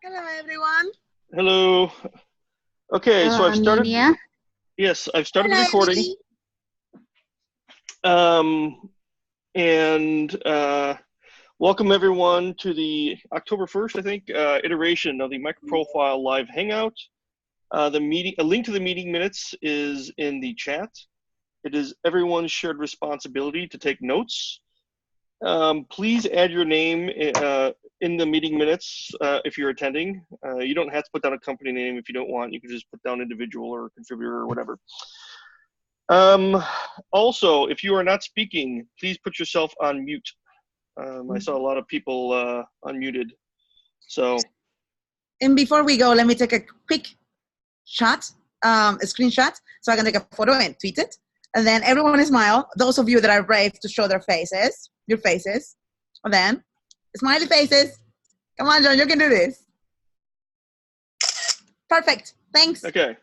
Hello, everyone. Hello. Okay, so I've started. Amelia. Yes, I've started the Hello, recording. Welcome everyone to the October 1st, I think, iteration of the MicroProfile live Hangout. A link to the meeting minutes is in the chat. It is everyone's shared responsibility to take notes. Please add your name in the meeting minutes if you're attending. You don't have to put down a company name if you don't want. You can just put down individual or contributor or whatever. Also, if you are not speaking, please put yourself on mute. I saw a lot of people unmuted. So. And before we go, let me take a quick shot, a screenshot, so I can take a photo and tweet it. And then everyone smile. Those of you that are brave to show their faces, your faces. And then, smiley faces. Come on, John, you can do this. Perfect. Thanks. Okay.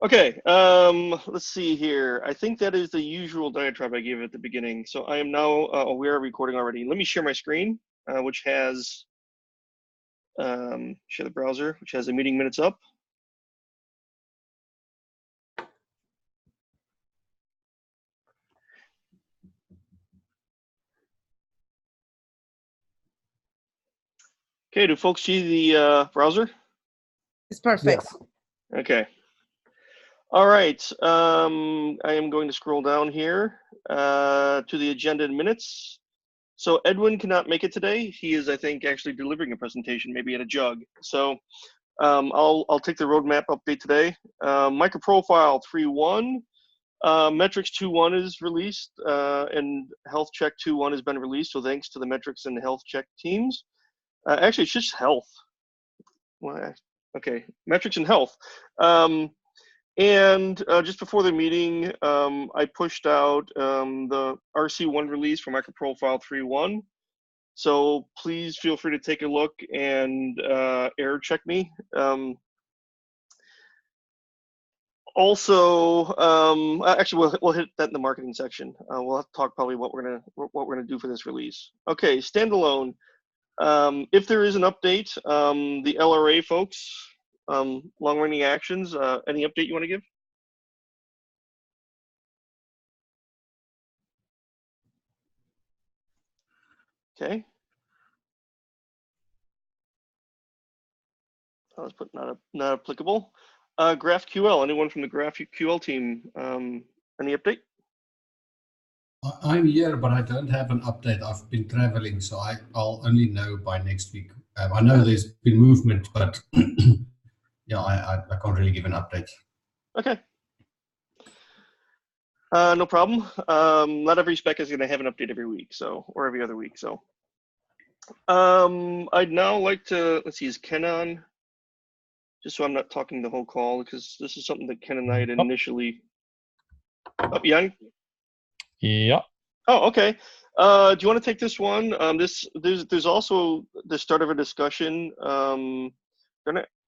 Okay, let's see here. I think that is the usual diatribe I gave at the beginning. So I am now aware of recording already. Let me share my screen, which has, share the browser, which has the meeting minutes up. Okay, do folks see the browser? It's perfect. Yes. Okay. All right, I am going to scroll down here to the agenda and minutes. So Edwin cannot make it today. He is, I think, actually delivering a presentation, maybe at a jug. So I'll take the roadmap update today. MicroProfile 3.1, Metrics 2.1 is released, and Health Check 2.1 has been released. So thanks to the Metrics and the Health Check teams. Actually, it's just Health. Well, okay, Metrics and Health. And just before the meeting, I pushed out the RC1 release for MicroProfile 3.1. So please feel free to take a look and error check me. Also, actually, we'll hit that in the marketing section. We'll have to talk probably what we're gonna do for this release. Okay, standalone. If there is an update, the LRA folks, long-running actions, any update you want to give? Okay. I was put not applicable. GraphQL, anyone from the GraphQL team, any update? I'm here, but I don't have an update. I've been traveling, so I'll only know by next week. I know there's been movement, but yeah, I can't really give an update. Okay. No problem. Not every spec is going to have an update every week, so, or every other week. So, I'd now like to, let's see, is Ken on? Just so I'm not talking the whole call, because this is something that Ken and I had initially. Oh, Jan? Yeah. Oh, okay. Do you want to take this one? There's also the start of a discussion. I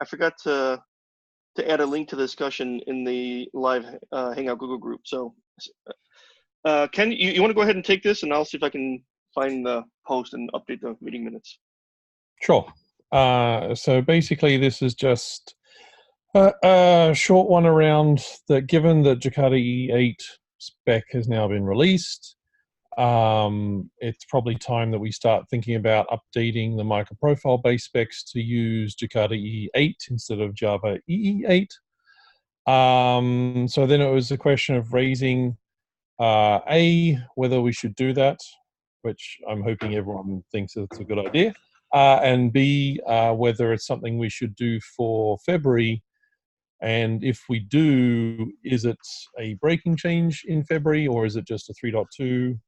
forgot to add a link to the discussion in the live Hangout Google group. So, Ken, you want to go ahead and take this, and I'll see if I can find the post and update the meeting minutes. Sure. So basically, this is just a short one around that. Given that Jakarta E8 spec has now been released, it's probably time that we start thinking about updating the MicroProfile base specs to use Jakarta E8 instead of Java EE8. So then it was a question of raising whether we should do that, which I'm hoping everyone thinks it's a good idea, and B, whether it's something we should do for February. And if we do, is it a breaking change in February, or is it just a 3.2?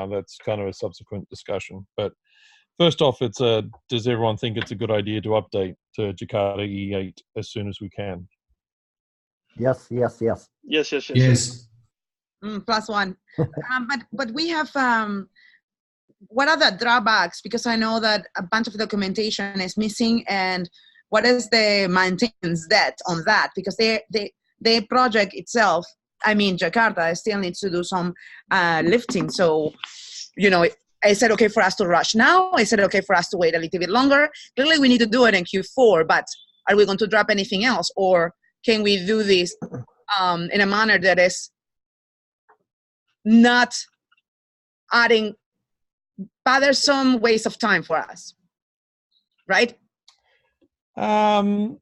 That's kind of a subsequent discussion. But first off, does everyone think it's a good idea to update to Jakarta E8 as soon as we can? Yes, yes, yes. Yes, yes, yes. Yes. +1. But we have, what are the drawbacks? Because I know that a bunch of documentation is missing, and what is the maintenance debt on that? Because the project itself, I mean, Jakarta still needs to do some lifting. So, you know, Is it okay for us to rush now? Is it okay for us to wait a little bit longer? Clearly, we need to do it in Q4, but are we going to drop anything else? Or can we do this in a manner that is not adding bothersome waste of time for us, right? I'm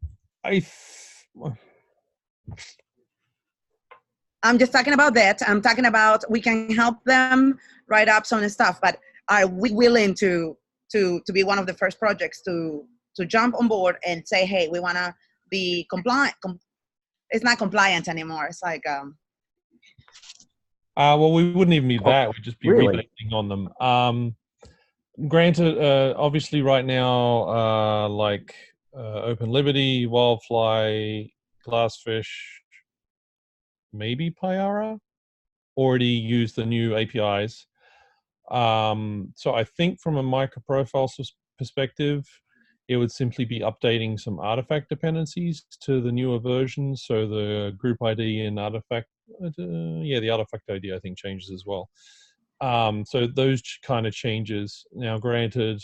just talking about that. I'm talking about we can help them write up some stuff, but are we willing to be one of the first projects to jump on board and say, hey, we want to be compliant? It's not compliant anymore. It's like well, we wouldn't even be that. We'd just be Really? rebasing on them. Granted, obviously right now, like Open Liberty, Wildfly, Glassfish, maybe Pyara, already use the new APIs. So I think from a MicroProfile perspective, it would simply be updating some artifact dependencies to the newer versions. So the group ID and artifact, the artifact ID I think changes as well. So those kind of changes. Now, granted,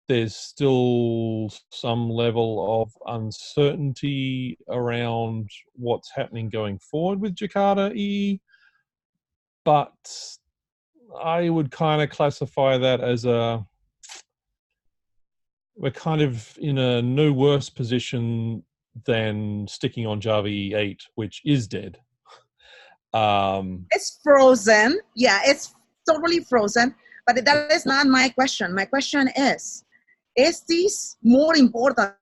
there's still some level of uncertainty around what's happening going forward with Jakarta EE, but I would kind of classify that as we're kind of in a no worse position than sticking on Java E8, which is dead. it's frozen. Yeah, it's totally frozen. But that is not my question. My question is this more important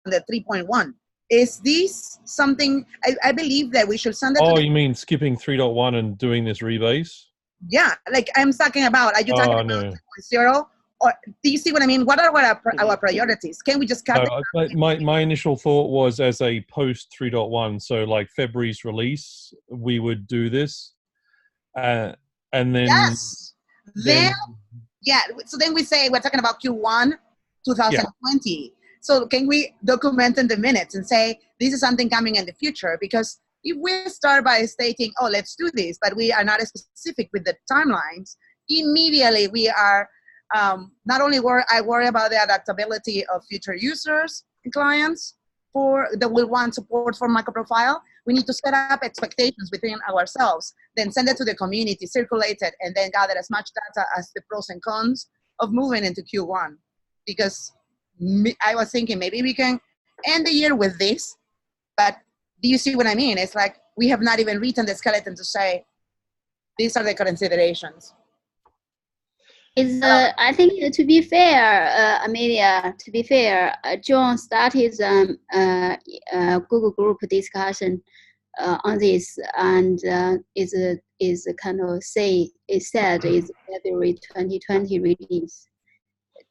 than 3.1? Is this something, I believe that we should send it Oh, to you mean skipping 3.1 and doing this rebase? Yeah, like I'm talking about, are you talking about No. 3.0? Or do you see what I mean? What are our priorities? Can we just cut it? No, my initial thought was as a post 3.1, so like February's release, we would do this. And then... Yes. Then, yeah, so then we say we're talking about Q1 2020. Yeah. So can we document in the minutes and say this is something coming in the future? Because if we start by stating, oh, let's do this, but we are not specific with the timelines, immediately we are not only I worry about the adaptability of future users and clients that will want support for MicroProfile. We need to set up expectations within ourselves, then send it to the community, circulate it, and then gather as much data as the pros and cons of moving into Q1. Because I was thinking maybe we can end the year with this, but do you see what I mean? It's like we have not even written the skeleton to say, these are the considerations. I think to be fair, Amelia, to be fair, John started Google group discussion on this, and is kind of said it's February 2020 release,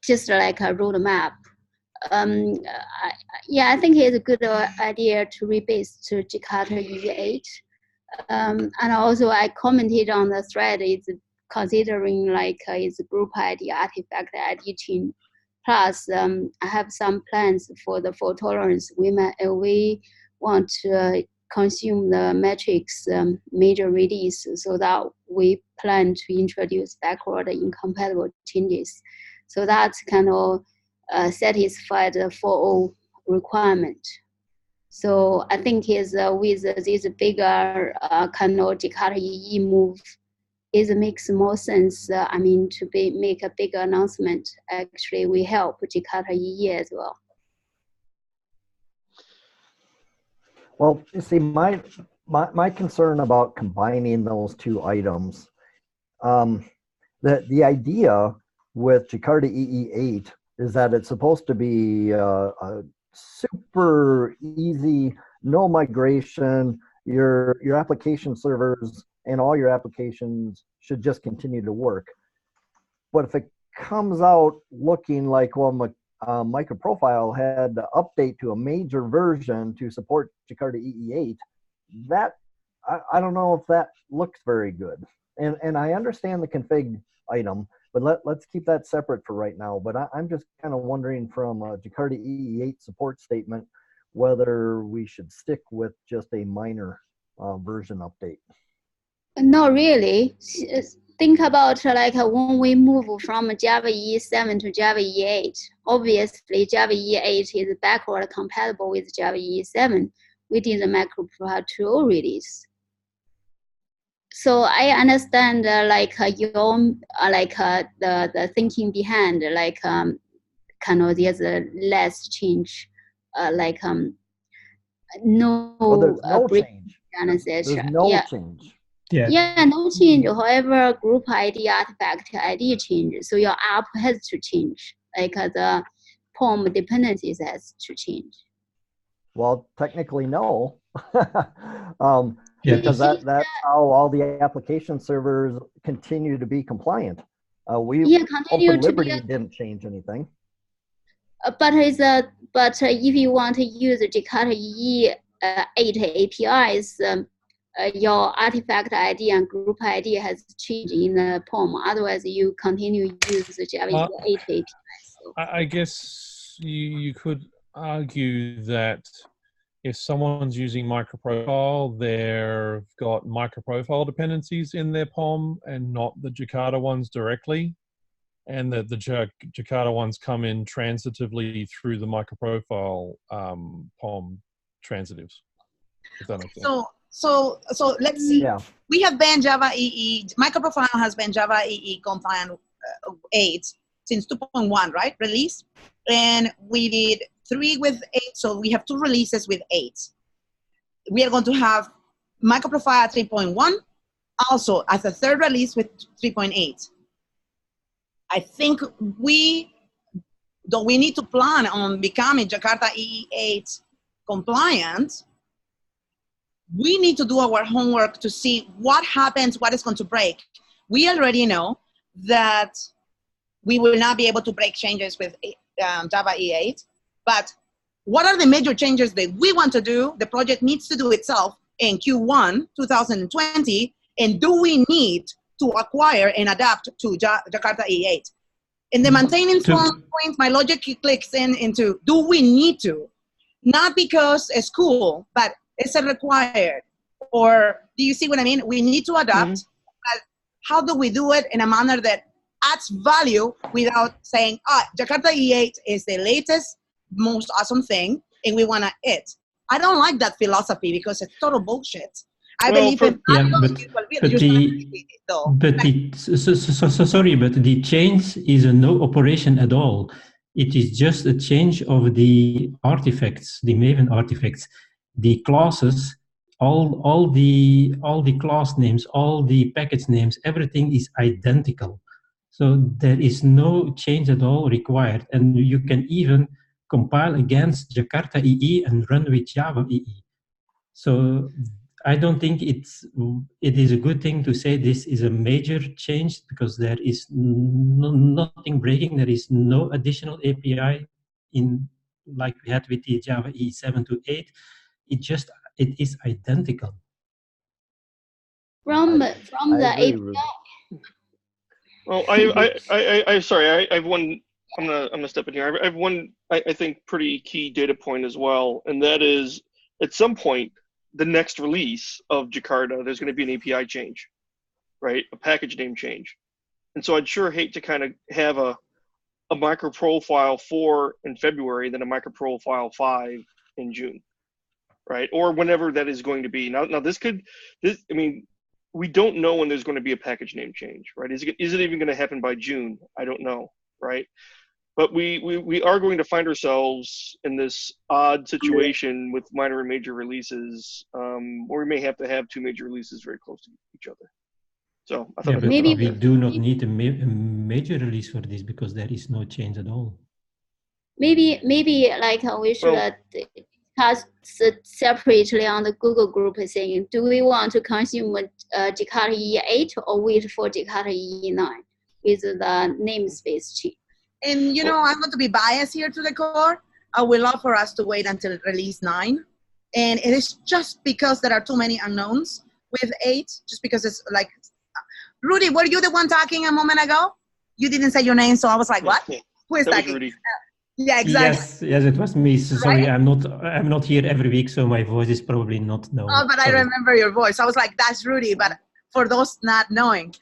just like a roadmap. I think it's a good idea to rebase to Jakarta EE8. And also I commented on the thread, it's considering like it's group ID, artifact editing. Plus, I have some plans for the fault tolerance. We want to consume the metrics major release so that we plan to introduce backward incompatible changes. So that's kind of satisfy the 4.0 requirement. So I think is with this bigger kind of Jakarta EE move, it makes more sense. To make a bigger announcement. Actually, we help Jakarta EE as well. Well, you see, my concern about combining those two items, the idea with Jakarta EE8 is that it's supposed to be a super easy, no migration. Your application servers and all your applications should just continue to work. But if it comes out looking like, well, MicroProfile had to update to a major version to support Jakarta EE8, that I don't know if that looks very good. And I understand the config item, but let's keep that separate for right now. But I'm just kind of wondering from a Jakarta EE8 support statement whether we should stick with just a minor version update. Not really. think about like when we move from Java EE7 to Java EE8, obviously Java EE8 is backward compatible with Java EE7. We did the MicroProfile 2.0 release. So I understand your the thinking behind kind of there's a less change no Well, there's no change. There's no change. Yeah, no change. However, group ID, artifact ID changes. So your app has to change. Like the POM dependencies has to change. Well, technically, no. Because that's how all the application servers continue to be compliant. Open Liberty didn't change anything. But if you want to use Jakarta EE8 APIs, your artifact ID and group ID has changed in the POM. Otherwise, you continue to use the Java EE8 API. So. I guess you could argue that if someone's using MicroProfile, they've got MicroProfile dependencies in their POM and not the Jakarta ones directly, and that the Jakarta ones come in transitively through the MicroProfile POM transitives. If that makes sense. So let's see. Yeah. We have been Java EE. MicroProfile has been Java EE compliant 8 since 2.1, right? Release, and we did 3 with 8. So we have 2 releases with 8. We are going to have MicroProfile 3.1 also as a 3rd release with 3.8. I think we need to plan on becoming Jakarta EE8 compliant. We need to do our homework to see what happens, what is going to break. We already know that we will not be able to break changes with Java EE8, but what are the major changes that we want to do? The project needs to do itself in Q1 2020, and do we need to acquire and adapt to Jakarta EE8? In the maintenance point, my logic clicks into do we need to? Not because it's cool, but is it required? Or do you see what I mean? We need to adapt, but how do we do it in a manner that adds value without saying, Jakarta EE8 is the latest, most awesome thing, and we want it. I don't like that philosophy because it's total bullshit. I believe in sorry, but the change is a no operation at all. It is just a change of the artifacts, the Maven artifacts, the classes, all the class names, all the package names, everything is identical. So there is no change at all required, and you can even compile against Jakarta EE and run with Java EE. So I don't think it is a good thing to say this is a major change, because there is nothing breaking. There is no additional API in like we had with the Java EE7 to 8. It is identical. From the API. Well, I sorry, I have one. I'm gonna step in here. I have one, I think, pretty key data point as well, and that is at some point, the next release of Jakarta, there's going to be an API change, right? A package name change, and so I'd sure hate to kind of have a MicroProfile 4 in February, then a MicroProfile 5 in June, right? Or whenever that is going to be. Now I mean, we don't know when there's going to be a package name change, right? Is it even going to happen by June? I don't know, right? But we are going to find ourselves in this odd situation with minor and major releases, or we may have to have 2 major releases very close to each other. So I thought maybe we do not need a major release for this, because there is no change at all. Maybe like we should discuss separately on the Google group saying, do we want to consume Jakarta EE8 or wait for Jakarta EE9 with the namespace change? And I'm going to be biased here to the core. I would love for us to wait until release 9. And it is just because there are too many unknowns with 8, just because it's like, Rudy, were you the one talking a moment ago? You didn't say your name, so I was like, what? Who is talking? Rudy. Yeah, exactly. Yes, it was me. So sorry, right? I'm not here every week, so my voice is probably not known. Oh, but sorry. I remember your voice. I was like, that's Rudy. But for those not knowing.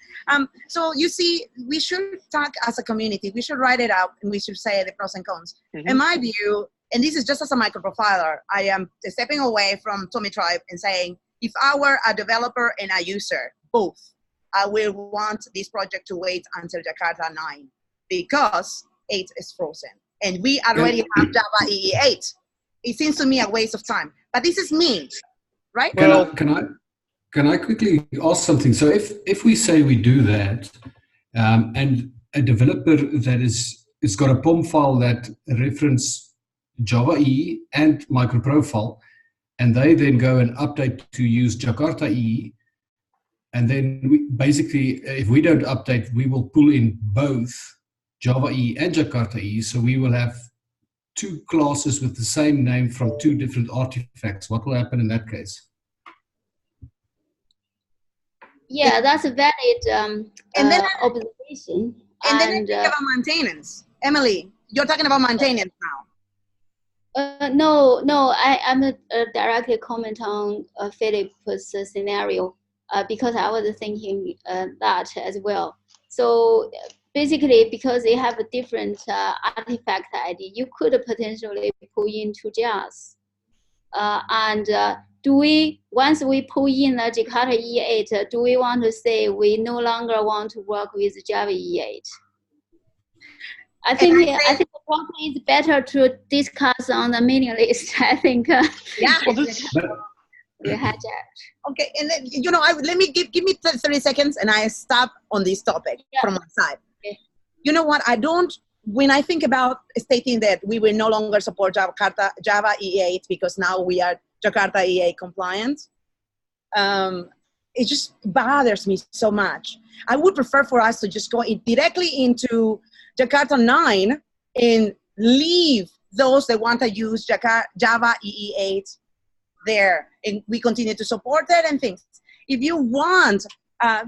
So you see, we should talk as a community. We should write it out, and we should say the pros and cons. In my view, and this is just as a microprofiler, I am stepping away from Tommy Tribe and saying, if I were a developer and a user, both, I will want this project to wait until Jakarta 9 because 8 is frozen. And we already have Java EE 8. It seems to me a waste of time. But this is me, right? Well, can I quickly ask something? So if we say we do that, and a developer that it's got a POM file that reference Java EE and MicroProfile, and they then go and update to use Jakarta EE, and then we, basically, if we don't update, we will pull in both Java EE and Jakarta EE, so we will have two classes with the same name from two different artifacts. What will happen in that case? Yeah, that's a valid observation. And then I think about maintenance. Emily, you're talking about maintenance now. No, I'm directly comment on Philip's scenario because I was thinking that as well. So basically, because they have a different artifact ID, you could potentially pull into JAS. Do we, once we pull in the Jakarta E8, do we want to say we no longer want to work with Java E8? I think the problem is better to discuss on the mailing list. I think. Yeah. We had that. Okay, and then, you know, let me give me 30 seconds, and I stop on this topic from my side. Okay. You know what? When I think about stating that we will no longer support Java EE8 because now we are Jakarta EE8 compliant, it just bothers me so much. I would prefer for us to just go directly into Jakarta 9 and leave those that want to use Java EE8 there, and we continue to support it and things. If you want,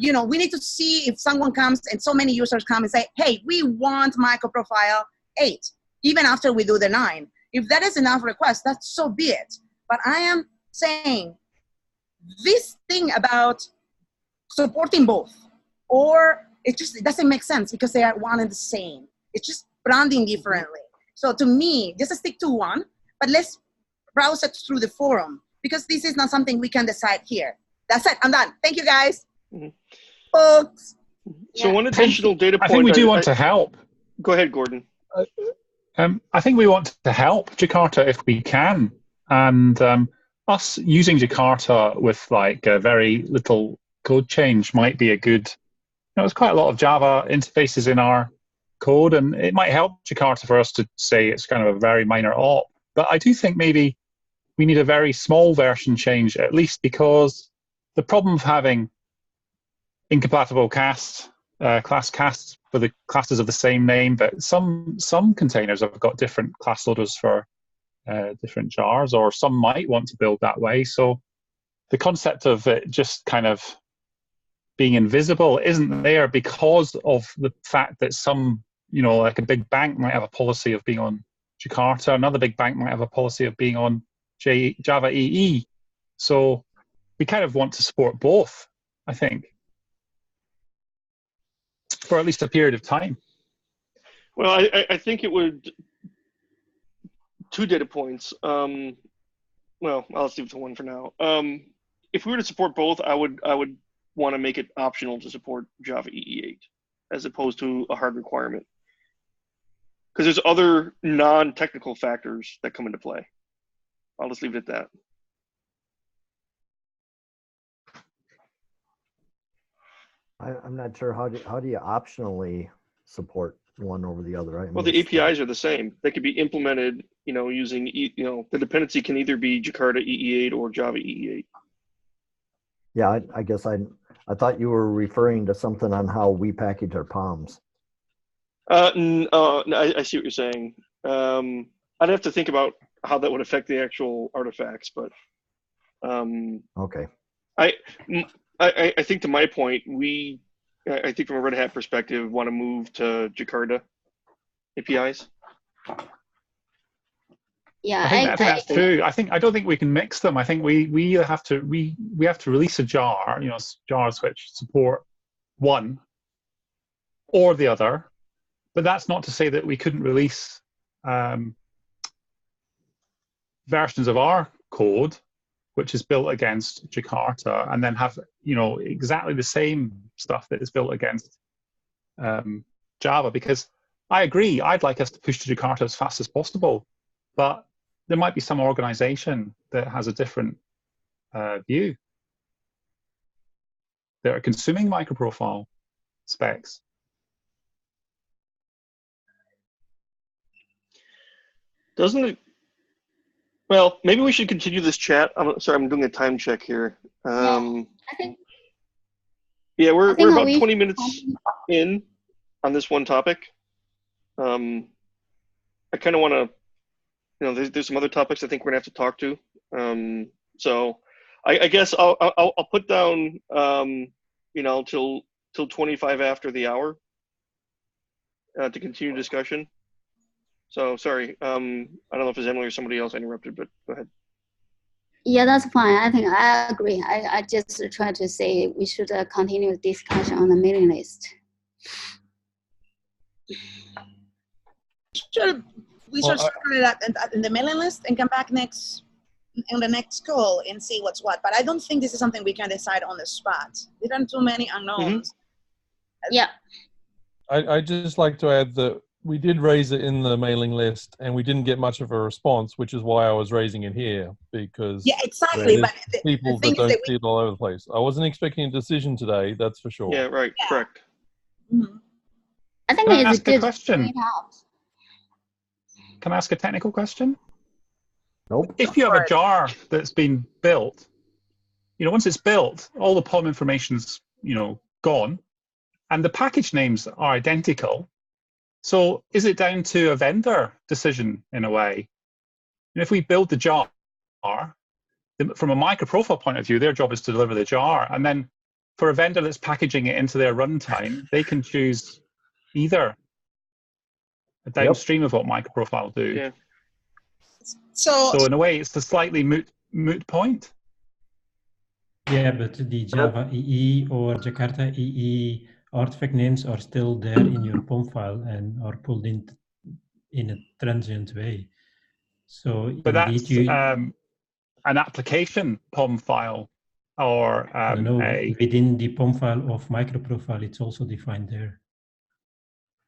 you know, we need to see if someone comes and so many users come and say, hey, we want MicroProfile 8, even after we do the 9. If that is enough request, that's so be it. But I am saying this thing about supporting both, or it doesn't make sense because they are one and the same. It's just branding differently. So to me, just stick to one, but let's browse it through the forum because this is not something we can decide here. That's it. I'm done. Thank you, guys. Folks. So one additional data point. I think we do want to help. Go ahead, Gordon. I think we want to help Jakarta if we can. And us using Jakarta with like very little code change might be a good, there's quite a lot of Java interfaces in our code, and it might help Jakarta for us to say it's kind of a very minor op. But I do think maybe we need a very small version change, at least, because the problem of having incompatible class casts for the classes of the same name, but some containers have got different class loaders for different jars, or some might want to build that way. So the concept of it just kind of being invisible isn't there because of the fact that some, like a big bank might have a policy of being on Jakarta, another big bank might have a policy of being on Java EE. So we kind of want to support both, I think, for at least a period of time. Well, I think it would, 2 data points. Well, I'll leave it to one for now. If we were to support both, I would want to make it optional to support Java EE8 as opposed to a hard requirement. Because there's other non-technical factors that come into play. I'll just leave it at that. I'm not sure how do you optionally support one over the other, right? Well, the APIs are the same. They could be implemented, using, the dependency can either be Jakarta EE8 or Java EE8. Yeah, I guess I thought you were referring to something on how we package our POMs. No, I see what you're saying. I'd have to think about how that would affect the actual artifacts, but okay. I think to my point, I think from a Red Hat perspective, want to move to Jakarta APIs. Yeah, I think that's true. I don't think we can mix them. I think we have to release a jar, jars which support one or the other. But that's not to say that we couldn't release versions of our code which is built against Jakarta, and then have exactly the same stuff that is built against Java. Because I agree, I'd like us to push to Jakarta as fast as possible, but there might be some organization that has a different view. That are consuming MicroProfile specs. Doesn't it? Well, maybe we should continue this chat. I'm sorry, I'm doing a time check here. I think. Yeah, we're about 20 minutes in on this one topic. I kind of want to, there's some other topics I think we're gonna have to talk to. So I guess I'll put down, till 25 after the hour to continue discussion. So sorry, I don't know if it's Emily or somebody else I interrupted, but go ahead. Yeah, that's fine. I think I agree. I just try to say we should continue discussion on the mailing list. We should start it in the mailing list and come back in the next call and see what's what. But I don't think this is something we can decide on the spot. There are too many unknowns. Yeah. I'd just like to add that we did raise it in the mailing list and we didn't get much of a response, which is why I was raising it here, because exactly. But people that don't see it all over the place. I wasn't expecting a decision today, that's for sure. Yeah, right, correct. Mm-hmm. I think Can I it's ask good a question? out. Can I ask a technical question? Nope. If you have a jar that's been built, once it's built, all the POM information's, gone, and the package names are identical. So is it down to a vendor decision in a way? And if we build the jar, from a MicroProfile point of view, their job is to deliver the jar. And then for a vendor that's packaging it into their runtime, they can choose either downstream of what MicroProfile do. Yeah. So in a way, it's a slightly moot point. Yeah, but the Java EE or Jakarta EE artifact names are still there in your POM file and are pulled in a transient way. So but indeed, that's an application POM file, or within the POM file of MicroProfile, it's also defined there.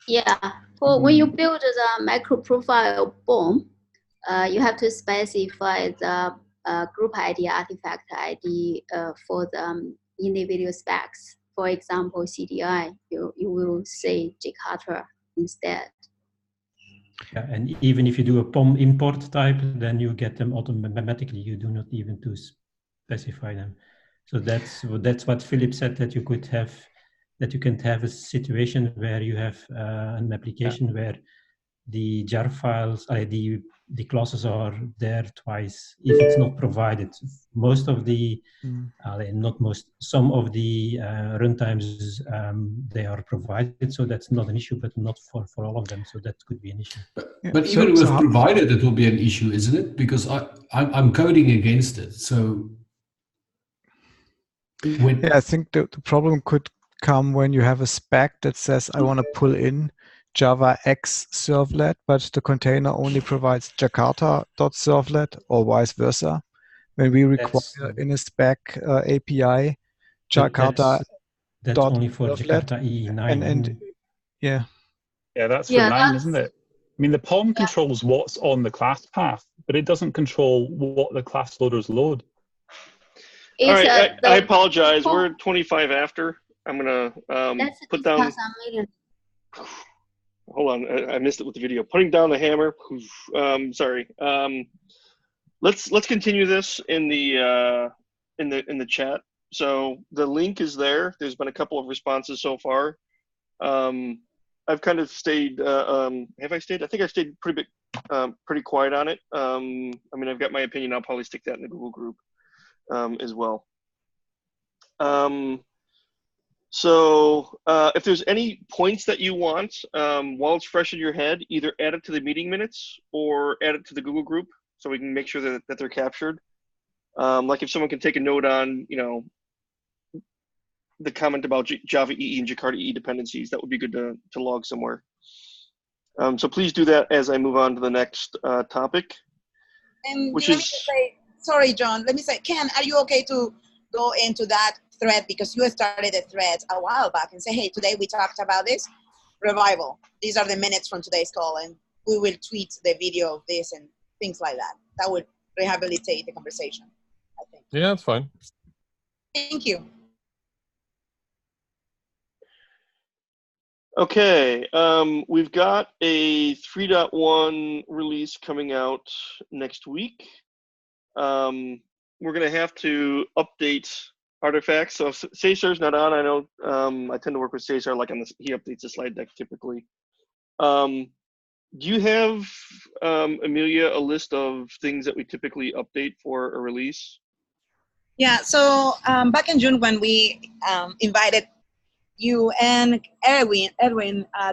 Yeah, well, when you build the MicroProfile POM, you have to specify the group ID, artifact ID for the individual specs. For example, CDI, you will say Jakarta instead. Yeah, and even if you do a POM import type, then you get them automatically. You do not even to specify them. So that's what Philip said, that you can have a situation where you have an application where the jar files, the classes are there twice if it's not provided. Most of the, some of the runtimes, they are provided, so that's not an issue, but not for all of them, so that could be an issue. But even with provided, it will be an issue, isn't it? Because I'm coding against it, so... I think the problem could come when you have a spec that says, I want to pull in Java X servlet, but the container only provides Jakarta.servlet or vice versa. When we require in a spec API, Jakarta. That's only for Jakarta EE9. Yeah, that's for 9, isn't it? I mean, the POM controls what's on the class path, but it doesn't control what the class loaders load. All right, I apologize. We're 25 after. I'm gonna put down. Hold on, I missed it with the video. Putting down the hammer. Sorry. Let's continue this in the chat. So the link is there. There's been a couple of responses so far. I've kind of stayed. Have I stayed? I think I stayed pretty quiet on it. I mean, I've got my opinion. I'll probably stick that in the Google group as well. So if there's any points that you want, while it's fresh in your head, either add it to the meeting minutes or add it to the Google group. so we can make sure that they're captured. Like if someone can take a note on, the comment about Java EE and Jakarta EE dependencies, that would be good to log somewhere. So please do that as I move on to the next topic. And which let me is, just say, sorry, John, let me say, Ken, are you okay to go into that thread, because you started a thread a while back, and say, hey, today we talked about this revival. These are the minutes from today's call, and we will tweet the video of this and things like that. That would rehabilitate the conversation, I think. Yeah, that's fine. Thank you. okay, we've got a 3.1 release coming out next week. We're going to have to update artifacts. So if Cesar's not on, I know I tend to work with Cesar, like he updates the slide deck typically. Do you have, Amelia, a list of things that we typically update for a release? Yeah, so back in June when we invited you and Edwin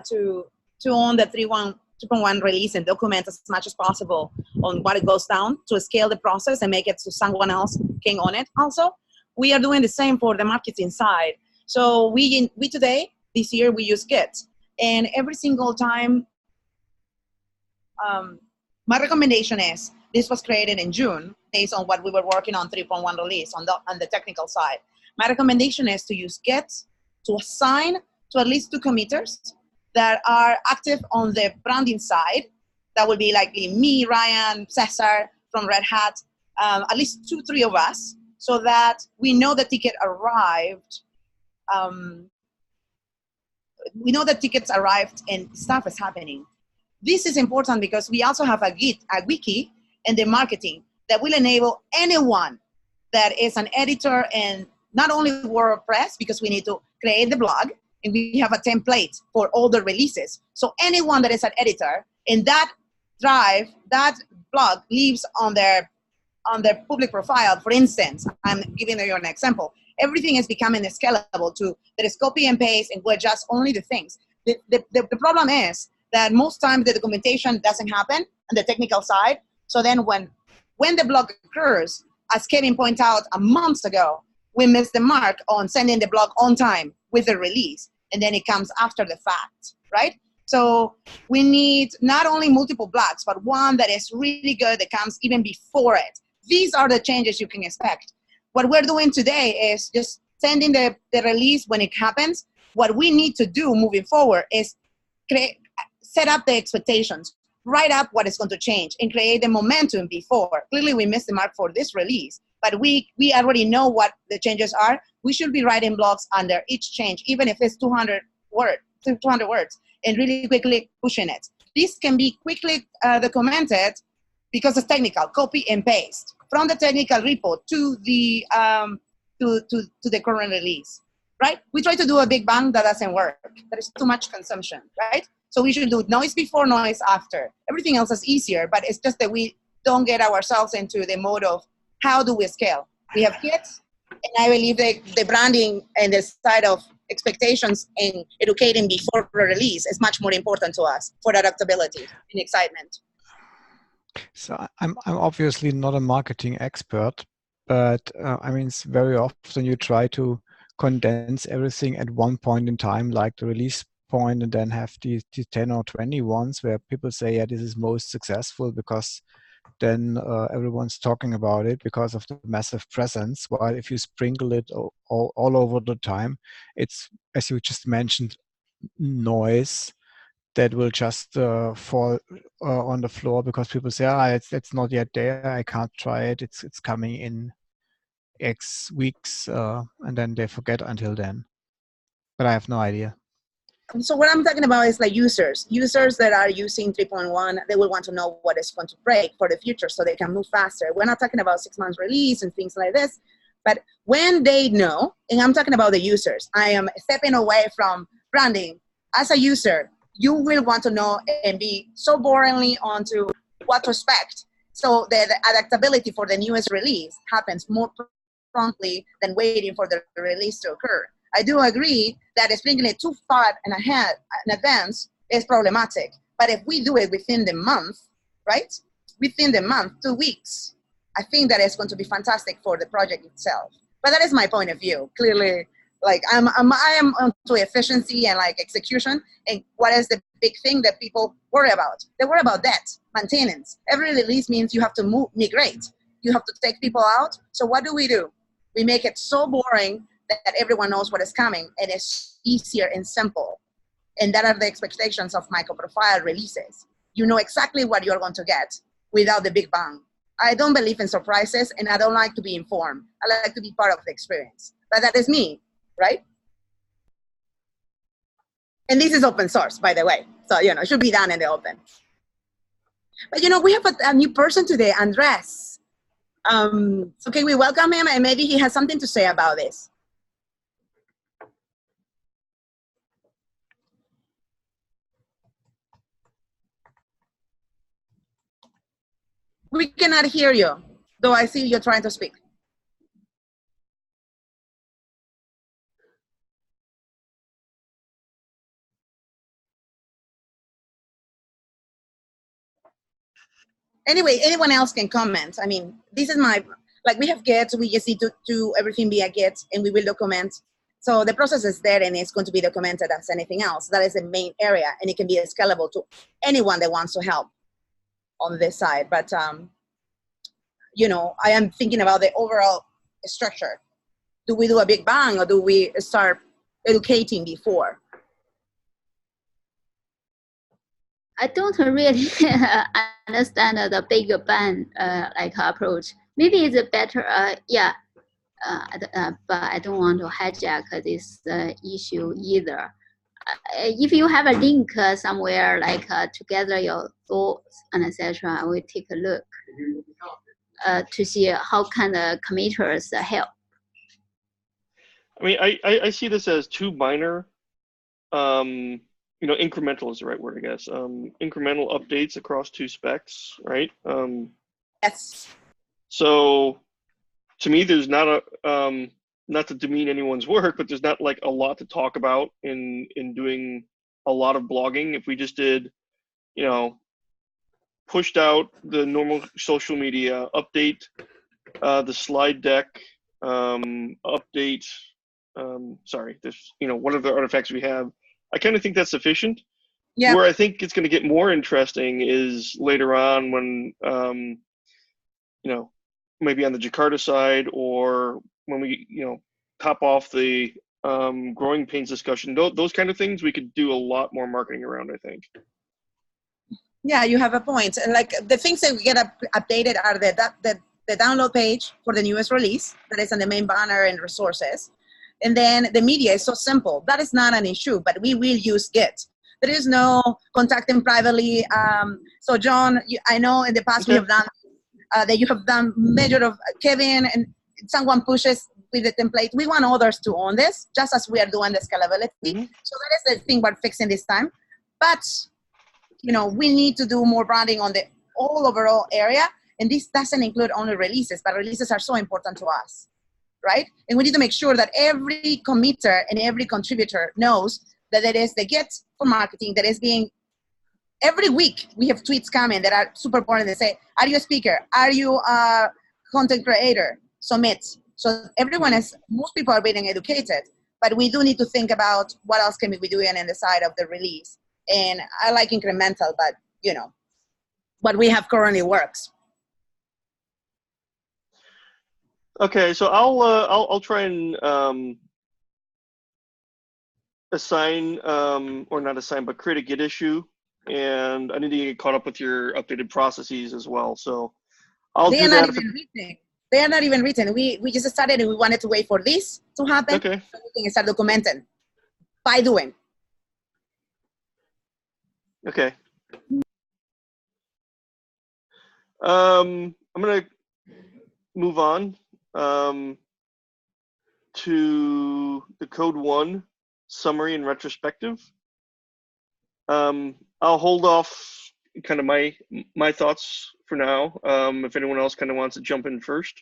to own the 3.1 release and document as much as possible on what it goes down to scale the process and make it so someone else can own it also. We are doing the same for the marketing side. So we today, this year, we use Git. And every single time, my recommendation is, this was created in June based on what we were working on 3.1 release on the technical side. My recommendation is to use Git to assign to at least 2 committers that are active on the branding side. That would be likely me, Ryan, Cesar from Red Hat, at least 2-3 of us, so that we know the ticket arrived. We know the tickets arrived and stuff is happening. This is important because we also have a wiki in the marketing that will enable anyone that is an editor in not only WordPress, because we need to create the blog, and we have a template for all the releases. So anyone that is an editor in that drive, that blog lives on their public profile. For instance, I'm giving you an example. Everything is becoming scalable to there is copy and paste, and we adjust only the things. The problem is that most times the documentation doesn't happen on the technical side. So then when the blog occurs, as Kevin pointed out a month ago, we missed the mark on sending the blog on time with the release, and then it comes after the fact, right? So we need not only multiple blogs, but one that is really good that comes even before it. These are the changes you can expect. What we're doing today is just sending the release when it happens. What we need to do moving forward is set up the expectations, write up what is going to change, and create the momentum before. Clearly, we missed the mark for this release, but we already know what the changes are. We should be writing blogs under each change, even if it's 200 words, and really quickly pushing it. This can be quickly documented because it's technical, copy and paste from the technical repo to the current release, right? We try to do a big bang, that doesn't work. There is too much consumption, right? So we should do noise before, noise after. Everything else is easier, but it's just that we don't get ourselves into the mode of how do we scale. We have kits, and I believe the branding and the side of expectations and educating before release is much more important to us for adaptability and excitement. So I'm obviously not a marketing expert, but I mean, it's very often you try to condense everything at one point in time, like the release point, and then have these 10 or 20 ones where people say, yeah, this is most successful because then everyone's talking about it because of the massive presence. While if you sprinkle it all over the time, it's, as you just mentioned, noise that will just fall on the floor because people say, it's not yet there, I can't try it, it's coming in X weeks, and then they forget until then. But I have no idea. So what I'm talking about is like users that are using 3.1, they will want to know what is going to break for the future so they can move faster. We're not talking about 6 months release and things like this, but when they know, and I'm talking about the users, I am stepping away from branding. As a user, you will want to know and be so boringly onto what to expect. So the adaptability for the newest release happens more promptly than waiting for the release to occur. I do agree that sprinkling it too far and ahead in advance is problematic. But if we do it within the month, right? within the month, 2 weeks, I think that is going to be fantastic for the project itself. But that is my point of view. Clearly, like I am onto efficiency and like execution. And what is the big thing that people worry about? They worry about that, maintenance. Every release means you have to migrate. You have to take people out. So what do? We make it so boring that everyone knows what is coming, and it's easier and simple. And that are the expectations of MicroProfile releases. You know exactly what you're going to get without the big bang. I don't believe in surprises, and I don't like to be informed. I like to be part of the experience. But that is me, right? And this is open source, by the way. So, it should be done in the open. But, we have a new person today, Andres. So can we welcome him? And maybe he has something to say about this. We cannot hear you, though I see you're trying to speak. Anyway, anyone else can comment. I mean, this is we have Git, we just need to do everything via Git, and we will document. So the process is there, and it's going to be documented as anything else. That is the main area, and it can be scalable to anyone that wants to help on this side. But, I am thinking about the overall structure. Do we do a big bang, or do we start educating before? I don't really understand the big bang approach. Maybe it's better, but I don't want to hijack this issue either. If you have a link somewhere, to gather your thoughts and etc., I will take a look to see how can the committers help. I mean, I see this as two minor, incremental is the right word, I guess. Incremental updates across two specs, right? Yes. So to me, there's not not to demean anyone's work, but there's not like a lot to talk about in doing a lot of blogging. If we just did, pushed out the normal social media, update the slide deck, update, there's, what are the artifacts we have? I kind of think that's sufficient. Yeah. Where I think it's going to get more interesting is later on when, maybe on the Jakarta side, or when we, top off the growing pains discussion, those kind of things, we could do a lot more marketing around, I think. Yeah, you have a point. And like the things that we get updated are the download page for the newest release that is on the main banner and resources. And then the media is so simple. That is not an issue, but we will use Git. There is no contacting privately. So John, I know in the past we have done that you have done measure of Kevin, and someone pushes with the template. We want others to own this, just as we are doing the scalability. Mm-hmm. So that is the thing we're fixing this time. But, we need to do more branding on the whole overall area. And this doesn't include only releases, but releases are so important to us, right? And we need to make sure that every committer and every contributor knows that it is the Git for marketing that is being, every week we have tweets coming that are super important. They say, are you a speaker? Are you a content creator? Submit. So most people are being educated, but we do need to think about what else can we be doing on the side of the release. And I like incremental, but what we have currently works. Okay, so I'll try and assign or not assign, but create a Git issue, and I need to get caught up with your updated processes as well. So I'll do that. They are not even written. We just started and we wanted to wait for this to happen. Okay. So we can start documenting by doing. Okay. I'm gonna move on to the code 1 summary and retrospective. I'll hold off kind of my thoughts for now. If anyone else kind of wants to jump in first.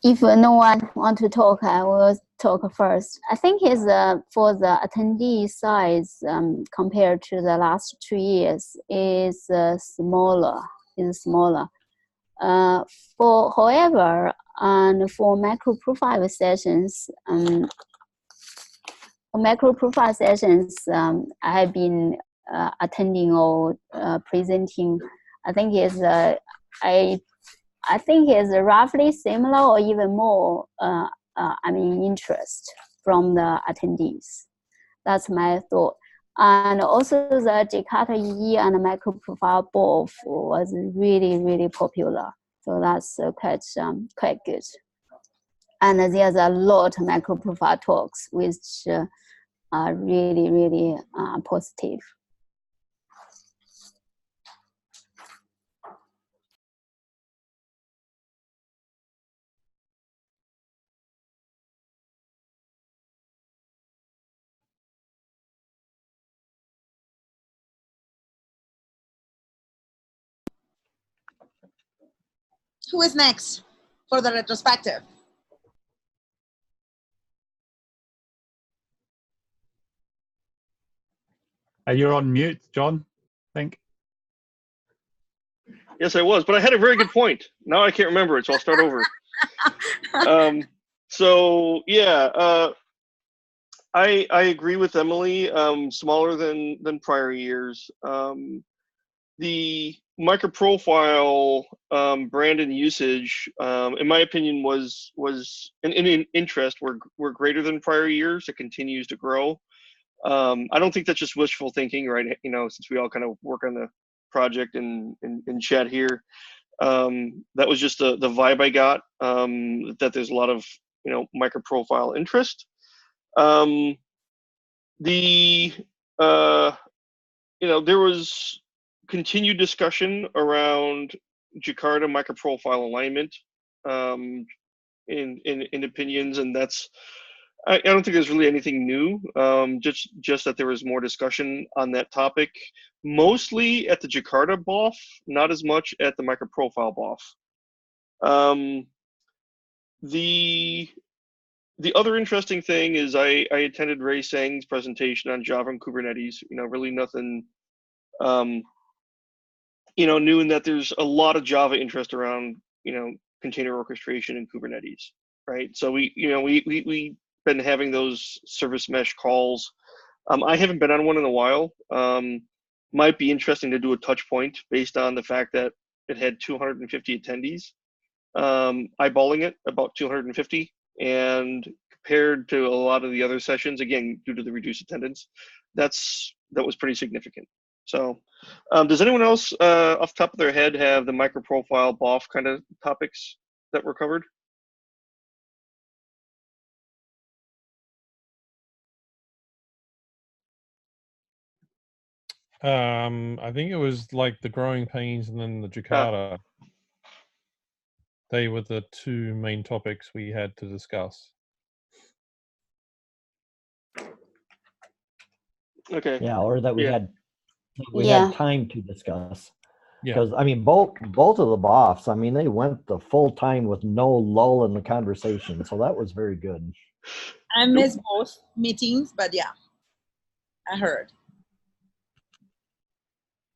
If no one want to talk, I will talk first. I think it's for the attendee size compared to the last 2 years is smaller. However, and for MicroProfile sessions, I have been attending or presenting. I think it's roughly similar or even more. Interest from the attendees. That's my thought. And also the Jakarta EE and MicroProfile both was really popular. So that's quite good. And there's a lot of MicroProfile talks which are really positive. Who is next for the retrospective? You're on mute, John, I think. Yes, I was, but I had a very good point. Now I can't remember it, so I'll start over. So yeah, I agree with Emily. Smaller than prior years. The MicroProfile brand and usage, in my opinion, was in interest were greater than prior years. It continues to grow. I don't think that's just wishful thinking, right? You know, since we all kind of work on the project and chat here, that was just the vibe I got. That there's a lot of MicroProfile interest. There was continued discussion around Jakarta MicroProfile alignment in opinions, and that's I don't think there's really anything new. Just that there was more discussion on that topic, mostly at the Jakarta BOF, not as much at the MicroProfile BOF. The other interesting thing is I attended Ray Sang's presentation on Java and Kubernetes. Really nothing new in that there's a lot of Java interest around container orchestration and Kubernetes, right? So we've been having those service mesh calls. I haven't been on one in a while. Might be interesting to do a touch point based on the fact that it had 250 attendees. Eyeballing it about 250, and compared to a lot of the other sessions, again due to the reduced attendance, that was pretty significant. So does anyone else off the top of their head have the MicroProfile BOF kind of topics that were covered? I think it was like the growing pains and then the Jakarta. They were the two main topics we had to discuss. Okay. Yeah, or that we had time to discuss. Yeah. Because I mean, both of the BOFs, I mean, they went the full time with no lull in the conversation, so that was very good. I missed both meetings, but yeah, I heard.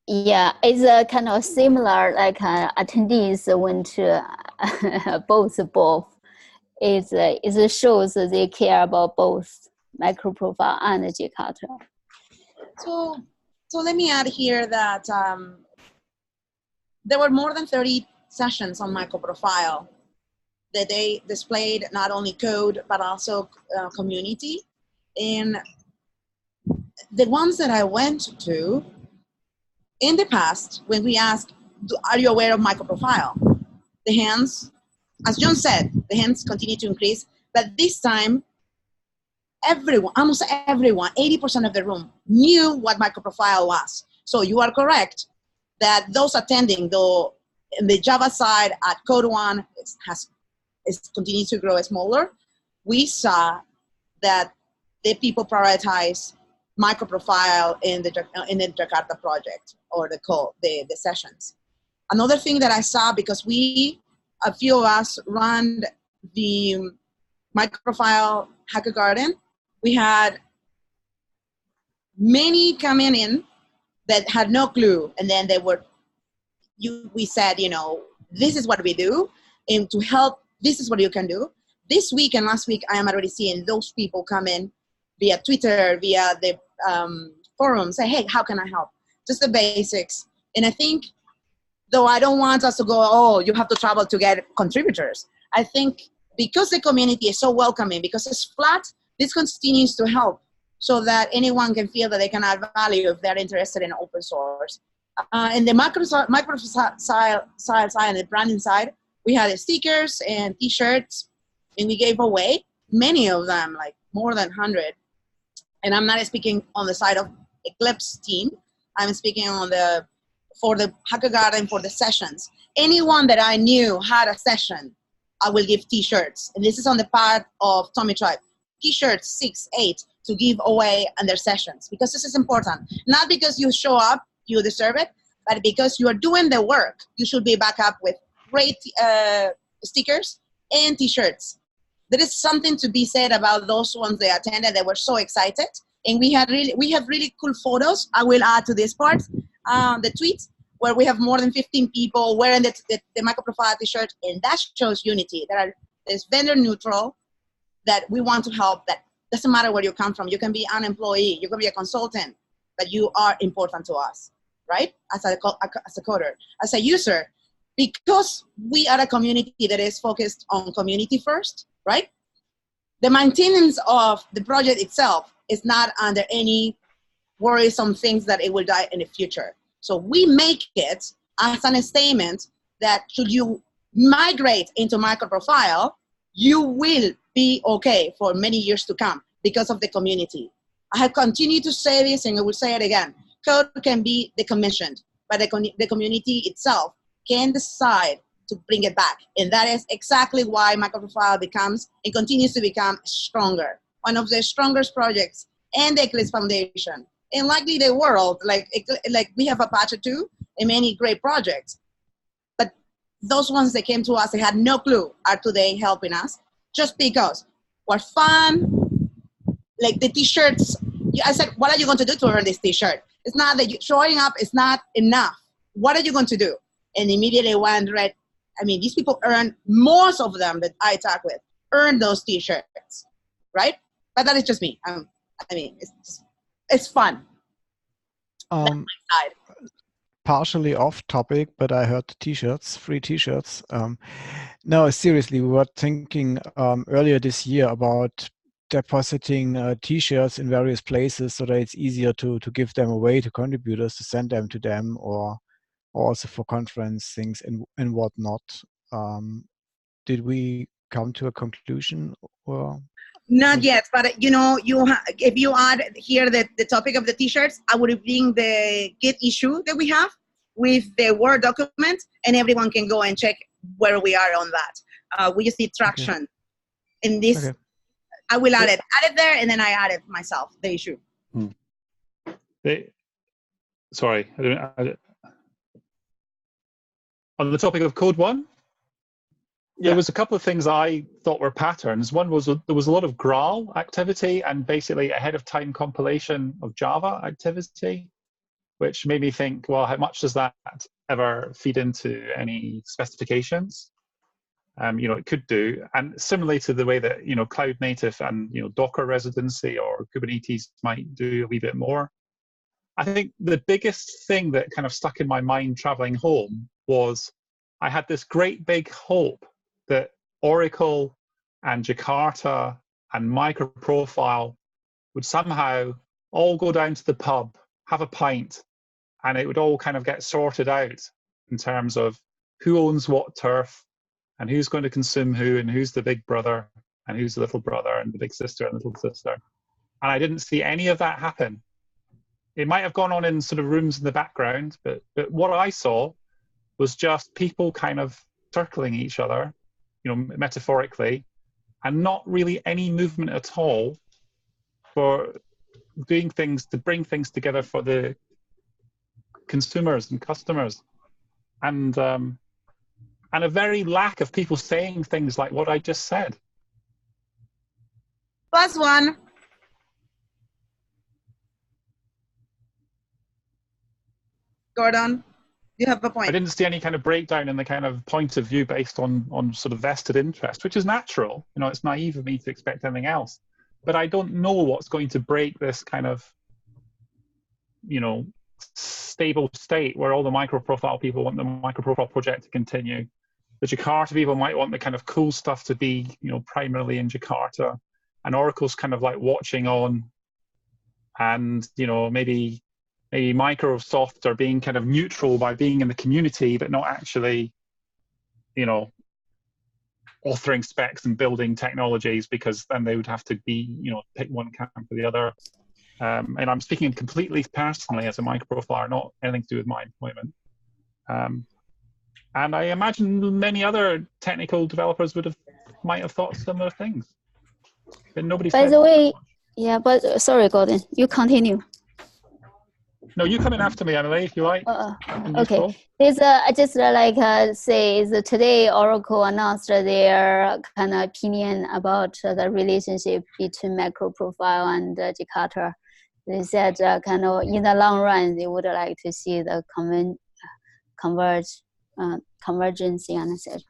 Yeah, it's kind of similar, like attendees went to both. It shows that they care about both MicroProfile and Jakarta. So let me add here that there were more than 30 sessions on MicroProfile that they displayed not only code, but also community. And the ones that I went to, in the past, when we asked, are you aware of MicroProfile? The hands, as John said, the hands continue to increase, but this time, almost everyone, 80% of the room knew what MicroProfile was. So you are correct that those attending in the Java side at Code One is continuing to grow smaller. We saw that the people prioritize MicroProfile in the Jakarta project or the sessions. Another thing that I saw, because a few of us run the MicroProfile Hacker Garden, we had many coming in that had no clue, and then we said, this is what we do, and to help, this is what you can do. This week and last week, I am already seeing those people come in via Twitter, via the forums, say, hey, how can I help? Just the basics. And I think, though I don't want us to go, oh, you have to travel to get contributors. I think because the community is so welcoming, because it's flat, this continues to help so that anyone can feel that they can add value if they're interested in open source. In the MicroProfile side and the branding side, we had the stickers and T-shirts, and we gave away many of them, like more than 100. And I'm not speaking on the side of Eclipse team. I'm speaking for the Hacker Garden, for the sessions. Anyone that I knew had a session, I will give T-shirts. And this is on the part of Tommy Tribe. T-shirts, 6, 8, to give away on their sessions, because this is important. Not because you show up, you deserve it, but because you are doing the work, you should be back up with great stickers and T-shirts. There is something to be said about those ones that attended. They were so excited, and we have really cool photos. I will add to this part the tweet where we have more than 15 people wearing the MicroProfile T-shirt, and that shows unity. There's vendor neutral, that we want to help. That doesn't matter where you come from. You can be an employee, you can be a consultant, but you are important to us, right? As a coder, as a user, because we are a community that is focused on community first, right? The maintenance of the project itself is not under any worrisome things that it will die in the future. So we make it as a statement that should you migrate into MicroProfile, you will be okay for many years to come because of the community. I have continued to say this, and I will say it again. Code can be decommissioned, but the community itself can decide to bring it back. And that is exactly why MicroProfile becomes and continues to become stronger. One of the strongest projects in the Eclipse Foundation, and likely the world. Like we have Apache too, and many great projects. But those ones that came to us, they had no clue, are today helping us just because we're fun. Like the T-shirts, I said, what are you going to do to earn this T-shirt? It's not that showing up is not enough. What are you going to do? And immediately one read, these people earn, most of them that I talk with, earn those T-shirts, right? But that is just me. It's fun. That's my side. Partially off topic, but I heard T-shirts, free T-shirts. No, seriously, we were thinking earlier this year about depositing T-shirts in various places so that it's easier to give them away to contributors, to send them to them, or also for conference things and whatnot. Did we come to a conclusion? Or not yet, but if you add here the topic of the T-shirts, I would bring the Git issue that we have with the Word document, and everyone can go and check where we are on that. We just need traction in this. Okay. I will add it there, and then I add it myself, the issue. Sorry, on the topic of Code One, there was a couple of things I thought were patterns. One was there was a lot of Graal activity and basically ahead of time compilation of Java activity, which made me think, well, how much does that ever feed into any specifications? It could do. And similarly to the way that, Cloud Native and, Docker residency or Kubernetes might do a wee bit more. I think the biggest thing that kind of stuck in my mind traveling home was I had this great big hope that Oracle and Jakarta and MicroProfile would somehow all go down to the pub, have a pint, and it would all kind of get sorted out in terms of who owns what turf and who's going to consume who and who's the big brother and who's the little brother and the big sister and little sister. And I didn't see any of that happen. It might have gone on in sort of rooms in the background, but what I saw was just people kind of circling each other, metaphorically, and not really any movement at all for doing things to bring things together for the consumers and customers. And and a very lack of people saying things like what I just said. +1. Gordon, you have a point. I didn't see any kind of breakdown in the kind of point of view based on sort of vested interest, which is natural. You know, it's naive of me to expect anything else. But I don't know what's going to break this kind of, you know, stable state where all the MicroProfile people want the MicroProfile project to continue. The Jakarta people might want the kind of cool stuff to be, you know, primarily in Jakarta, and Oracle's kind of like watching on, and, you know, maybe Microsoft are being kind of neutral by being in the community, but not actually, you know, authoring specs and building technologies, because then they would have to be, you know, pick one camp or the other. And I'm speaking completely personally as a microprofiler, not anything to do with my employment. And I imagine many other technical developers might have thought similar things. But nobody. By the way, yeah, but sorry, Gordon, you continue. No, you come in after me, Emily, if you like. Okay. This I just say is today Oracle announced their kind of opinion about the relationship between MicroProfile and Jakarta. They said kind of in the long run they would like to see the convergence and etc.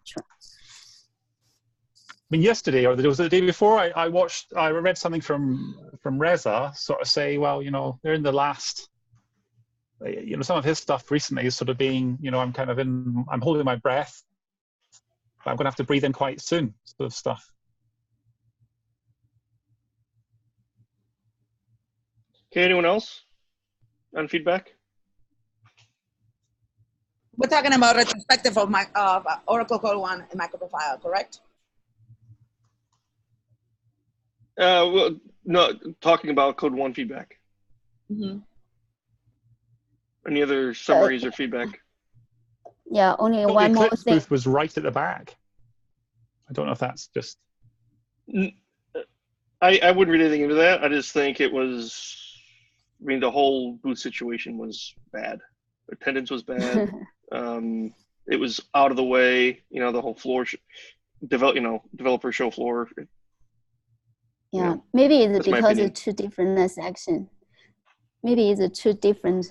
I mean, yesterday, or there was the day before, I read something from Reza sort of say, well, you know, they're in the last. You know, some of his stuff recently is sort of being, you know, I'm holding my breath, but I'm going to have to breathe in quite soon, sort of stuff. Okay, anyone else on feedback? We're talking about retrospective of Oracle Code 1 and MicroProfile, correct? Well, no, talking about Code 1 feedback. Mm-hmm. Any other summaries or feedback? Yeah, only one more thing. Booth was right at the back. I don't know if that's just. I wouldn't read anything into that. I just think it was. I mean, the whole booth situation was bad. Attendance was bad. It was out of the way. You know, the whole floor, developer show floor. Yeah, maybe it's because it's two different sections. Maybe it's two different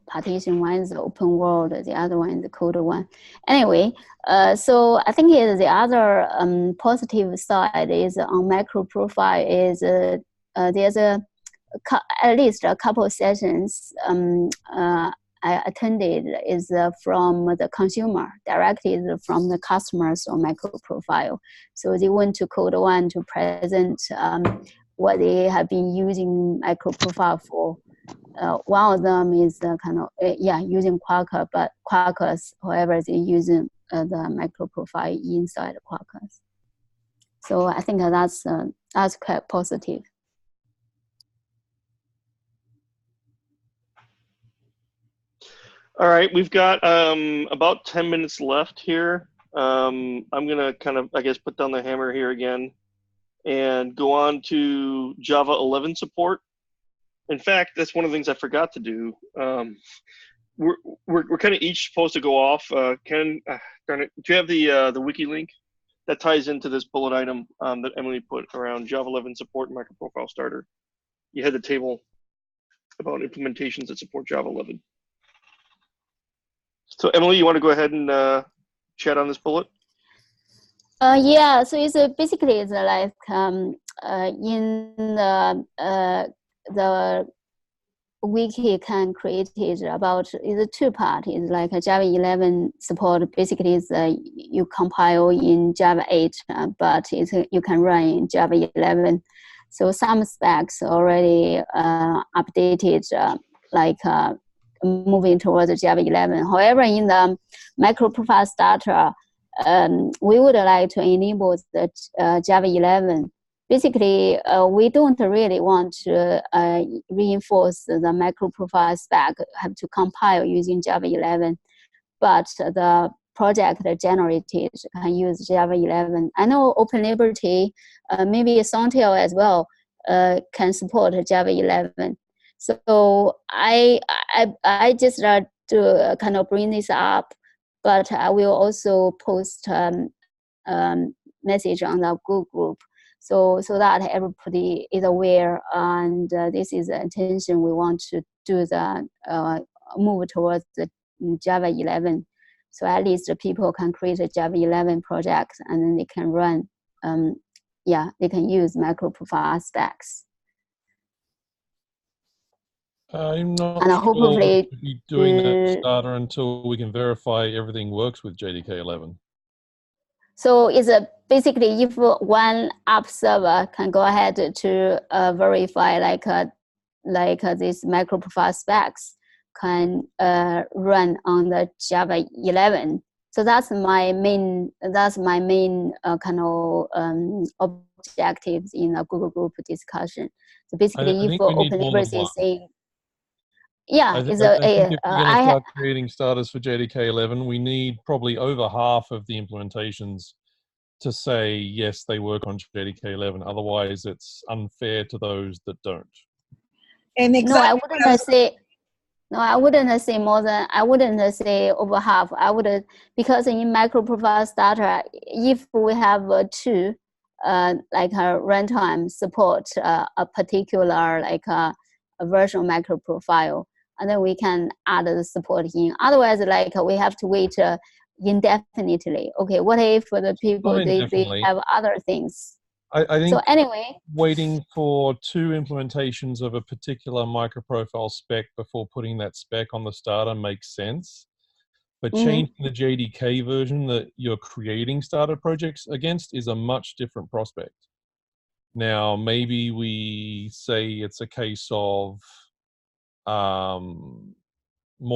partition. One is the open world, the other one is the code one. Anyway, so I think the other positive side is on MicroProfile is there's at least a couple of sessions I attended is from the consumer, directly from the customers on MicroProfile. So they went to Code 1 to present what they have been using MicroProfile for. One of them is using Quarkus, but Quarkus, however, they're using the MicroProfile inside Quarkus. So I think that's quite positive. All right, we've got about 10 minutes left here. I'm gonna kind of, I guess, put down the hammer here again and go on to Java 11 support. In fact, that's one of the things I forgot to do. We're kind of each supposed to go off. Ken, darn it, do you have the wiki link that ties into this bullet item that Emily put around Java 11 support and MicroProfile starter? You had the table about implementations that support Java 11. So Emily, you want to go ahead and chat on this bullet? Yeah, so it's basically it's like in the wiki can create it about is two parts. It's like a Java 11 support. Basically, is you compile in Java 8, but you can run in Java 11. So some specs already updated, moving towards Java 11. However, in the MicroProfile starter, we would like to enable the Java 11. Basically, we don't really want to reinforce the MicroProfile spec, have to compile using Java 11, but the project generated can use Java 11. I know OpenLiberty, maybe Sontail as well, can support Java 11. So I just to kind of bring this up but I will also post message on the Google group, so that everybody is aware, and this is the intention. We want to do the move towards the Java 11, so at least the people can create a Java 11 project, and then they can run. They can use MicroProfile specs. I'm not And sure hopefully we'll be doing that starter until we can verify everything works with JDK 11. So it's basically if one app server can go ahead to verify this MicroProfile specs can run on the Java 11. So that's my main kind of objectives in a Google group discussion. So basically, if OpenLibris is saying, I think if we're going to start creating starters for JDK 11, we need probably over half of the implementations to say, yes, they work on JDK 11. Otherwise, it's unfair to those that don't. And exactly I wouldn't say more than, I wouldn't say over half. I would, because in MicroProfile starter, if we have two, like a runtime support a particular a version of MicroProfile, and then we can add the support in. Otherwise, we have to wait indefinitely. Okay, what if the people they have other things? I think so. Anyway, waiting for 2 implementations of a particular MicroProfile spec before putting that spec on the starter makes sense. But changing the JDK version that you're creating starter projects against is a much different prospect. Now, maybe we say it's a case of more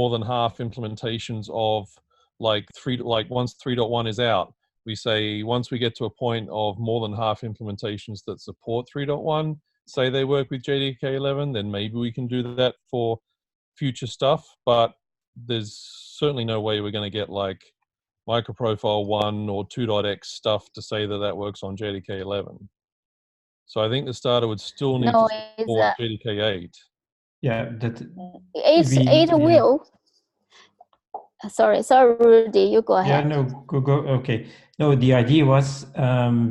than half implementations of once 3.1 is out, we say once we get to a point of more than half implementations that support 3.1, say they work with JDK 11, then maybe we can do that for future stuff. But there's certainly no way we're going to get MicroProfile 1 or 2.x stuff to say that works on JDK 11. So I think the starter would still need to support JDK 8. Yeah, that 8 will. Sorry, Rudy, you go ahead. Yeah, no, go. Okay. No, the idea was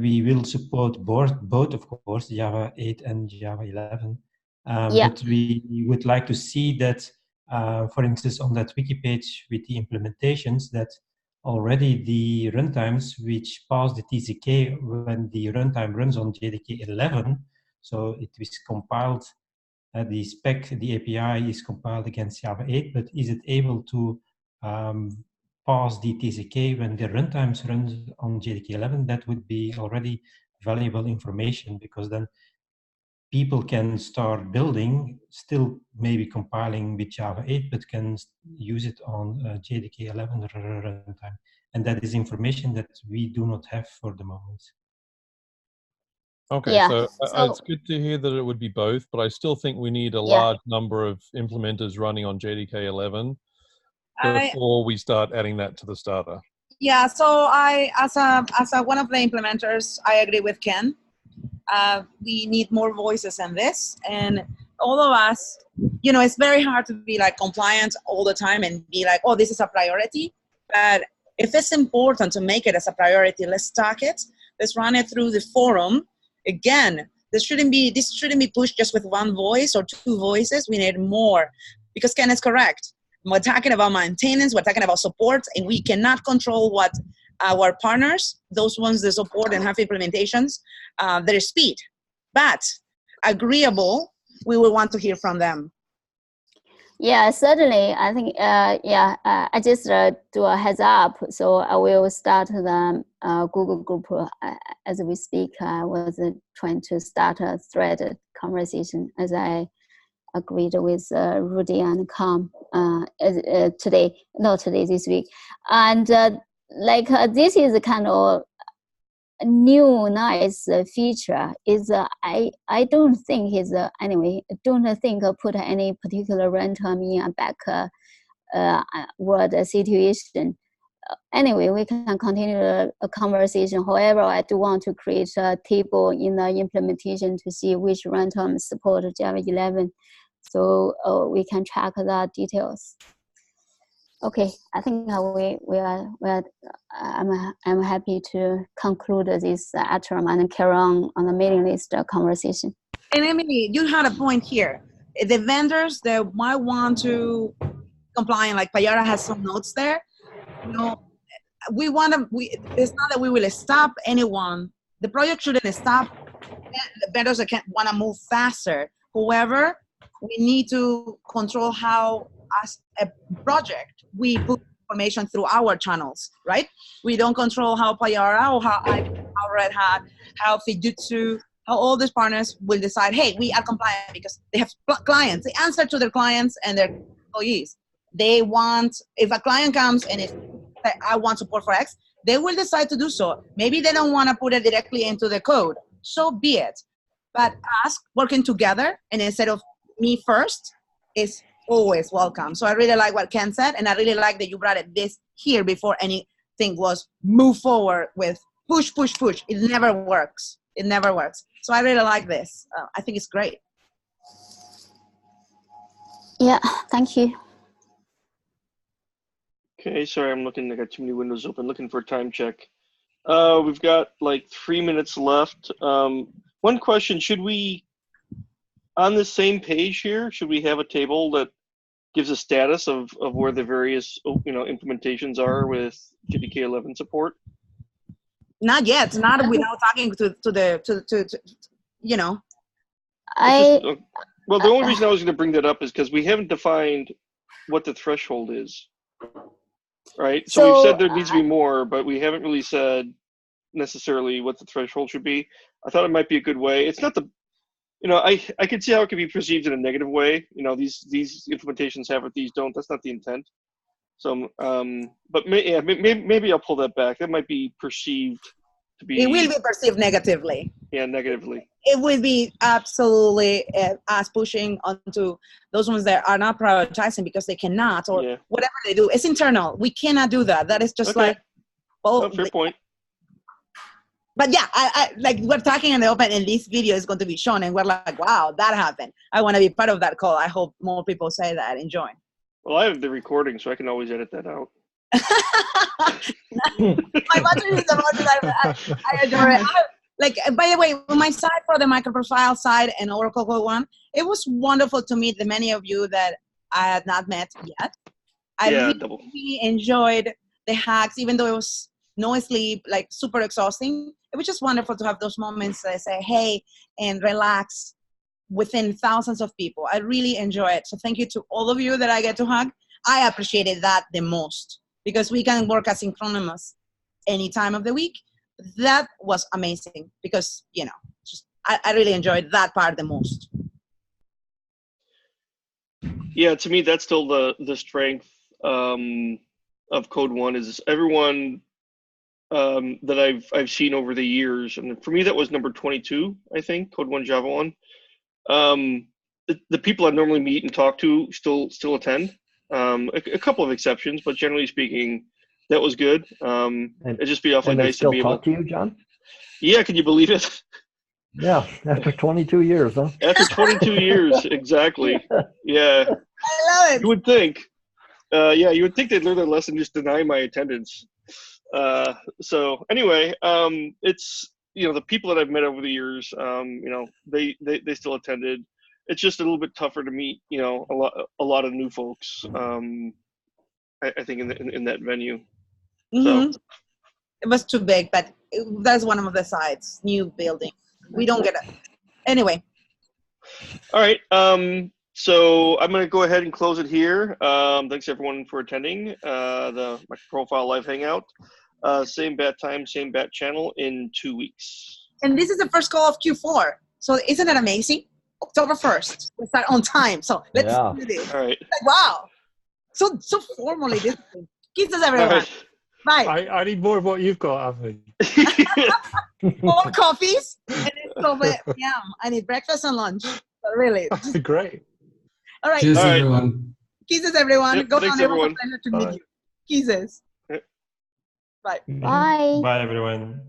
we will support both, of course, Java 8 and Java 11. But we would like to see that, for instance, on that wiki page with the implementations, that already the runtimes which pass the TCK when the runtime runs on JDK 11, so it is compiled. The spec, the API is compiled against Java 8, but is it able to pass the TCK when the runtimes run on JDK 11? That would be already valuable information, because then people can start building, still maybe compiling with Java 8, but can use it on JDK 11 runtime. And that is information that we do not have for the moment. Okay, so it's good to hear that it would be both, but I still think we need a large number of implementers running on JDK 11 before we start adding that to the starter. Yeah, so as one of the implementers, I agree with Ken. We need more voices in this, and all of us, it's very hard to be compliant all the time and be oh, this is a priority. But if it's important to make it as a priority, let's talk it. Let's run it through the forum. Again, this shouldn't be pushed just with one voice or 2 voices. We need more, because Ken is correct. We're talking about maintenance, we're talking about support, and we cannot control what our partners, those ones that support and have implementations, their speed. But agreeable, we will want to hear from them. Yeah, certainly. I think, I just do a heads up. So I will start the Google group as we speak. I was trying to start a thread conversation as I agreed with Rudy and Com this week. And this is a kind of a new nice feature. Is I don't think is anyway. Don't think put any particular runtime in a backward situation. Anyway, we can continue a conversation. However, I do want to create a table in the implementation to see which runtime support Java 11, so we can track the details. Okay, I think I'm happy to conclude this atrium and carry on the mailing list conversation. And Emily, you had a point here. The vendors that might want to comply, like Payara has some notes there. You know, it's not that we will stop anyone. The project shouldn't stop. The vendors that want to move faster. However, we need to control how, as a project, we put information through our channels, right? We don't control how Payara or how Red Hat, how Fujitsu, how all these partners will decide, hey, we are compliant because they have clients. They answer to their clients and their employees. They want, if a client comes and if I want support for X, they will decide to do so. Maybe they don't want to put it directly into the code. So be it. But us working together and instead of me first is always welcome. So I really like what Ken said, and I really like that you brought it this here before anything was move forward with push, push, push. It never works. It never works. So I really like this. I think it's great. Yeah, thank you. Okay, sorry, I got too many windows open, looking for a time check. We've got like 3 minutes left. One question, should we, on the same page here, should we have a table that gives a status of where the various implementations are with JDK 11 support? Not yet. Not without talking to you know. Well, the only reason I was going to bring that up is because we haven't defined what the threshold is, right? So we've said there needs to be more, but we haven't really said necessarily what the threshold should be. I thought it might be a good way. It's not the, I can see how it could be perceived in a negative way. These implementations have it, these don't. That's not the intent. So, but maybe I'll pull that back. That might be perceived to be. It will be perceived negatively. Yeah, negatively. It will be absolutely us pushing onto those ones that are not prioritizing because they cannot or whatever they do. It's internal. We cannot do that. That is just like, well, fair point. But yeah, I like we're talking in the open, and this video is going to be shown, and we're like, wow, that happened. I want to be part of that call. I hope more people say that and join. Well, I have the recording, so I can always edit that out. My battery is about to I adore it. Like, by the way, on my side for the MicroProfile side and Oracle Code One, it was wonderful to meet the many of you that I had not met yet. I really enjoyed the hacks, even though it was no sleep, like super exhausting. It was just wonderful to have those moments that I say, hey, and relax within thousands of people. I really enjoy it. So thank you to all of you that I get to hug. I appreciated that the most because we can work asynchronous any time of the week. That was amazing because, I really enjoyed that part the most. Yeah, to me, that's still the strength of Code One is everyone that I've seen over the years. And for me, that was number 22, I think, Code One Java 1. The people I normally meet and talk to still attend. A couple of exceptions, but generally speaking, that was good. It'd just be awfully nice to be able to talk to you, John. Yeah, can you believe it? Yeah, after 22 years, huh? After 22 years, exactly. Yeah, I love it. You would think. You would think they'd learn their lesson, just deny my attendance. So anyway, it's the people that I've met over the years, they still attended. It's just a little bit tougher to meet, a lot of new folks. I think in that venue. Mm-hmm. So it was too big, but that's one of the sides. New building, we don't get it anyway. All right. So I'm going to go ahead and close it here. Thanks everyone for attending the MicroProfile Live Hangout. Same bat time, same bat channel in 2 weeks. And this is the first call of Q4. So isn't that amazing? October 1st. We start on time. So let's do this. All right. Like, wow. So formally. Kisses everyone. Right. Bye. I need more of what you've got, Avi. More coffees. And it's over. Yeah. I need breakfast and lunch. So really. Great. All right. Cheers, everyone. Kisses, everyone. Yep, Go thanks, down. everyone. It was a pleasure to meet you. Kisses. Yep. Bye. Bye. Bye, everyone.